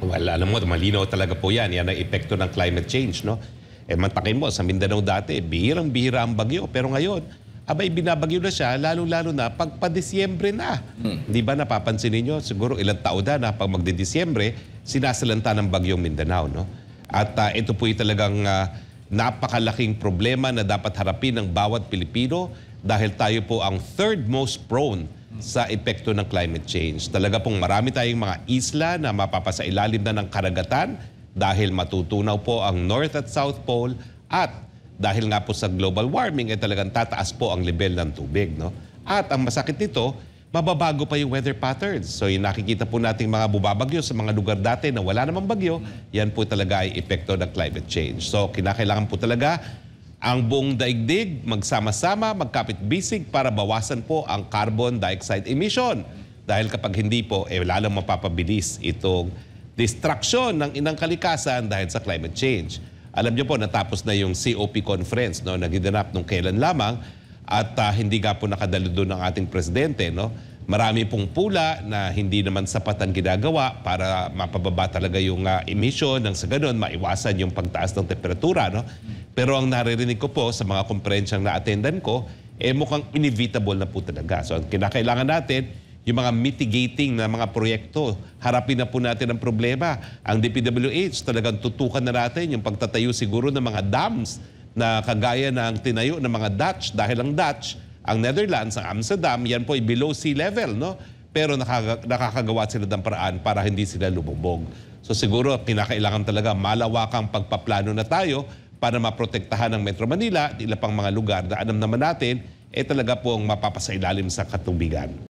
Well, alam mo, malinaw talaga po yan. Yan ang epekto ng climate change, no? Mantakin mo, sa Mindanao dati, bihirang-bihira ang bagyo. Pero ngayon, abay, binabagyo na siya, lalo-lalo na pagpa-Disyembre na. Di ba napapansin ninyo? Siguro ilang taon na pag magdi-Disyembre, sinasalanta ng bagyong Mindanao, no? At ito po yung talagang napakalaking problema na dapat harapin ng bawat Pilipino dahil tayo po ang third most prone sa epekto ng climate change. Talaga pong marami tayong mga isla na mapapasailalim na ng karagatan dahil matutunaw po ang North at South Pole at dahil nga po sa global warming ay talagang tataas po ang level ng tubig. No? At ang masakit nito, mababago pa yung weather patterns. So yung nakikita po nating mga bubabagyo sa mga lugar dati na wala namang bagyo, yan po talaga ay epekto ng climate change. So kinakailangan po talaga ang buong daigdig magsama-sama, magkapit-bisig para bawasan po ang carbon dioxide emission. Dahil kapag hindi po, lalong mapapabilis itong destruction ng inang kalikasan dahil sa climate change. Alam niyo po, natapos na yung COP conference, no, na ginanap nung kailan lamang at hindi nga po nakadalo doon ng ating presidente. No? Marami pong pula na hindi naman sapat ang ginagawa para mapababa talaga yung emission nang sa ganun maiwasan yung pagtaas ng temperatura. No? Pero ang naririnig ko po sa mga komperensyang na-attendan ko, mukhang inevitable na po talaga. So, kinakailangan natin yung mga mitigating na mga proyekto. Harapin na po natin ang problema. Ang DPWH talagang tutukan na natin yung pagtatayo siguro ng mga dams na kagaya ng tinayo ng mga Dutch. Dahil ang Dutch, ang Netherlands, ang Amsterdam, yan po ay below sea level, no? Pero nakakagawa sila ng paraan para hindi sila lumubog. So siguro kinakailangan talaga malawakang pagpaplano na tayo para maprotektahan ng Metro Manila at ilang pang mga lugar na alam naman natin, talaga pong mapapasailalim sa katubigan.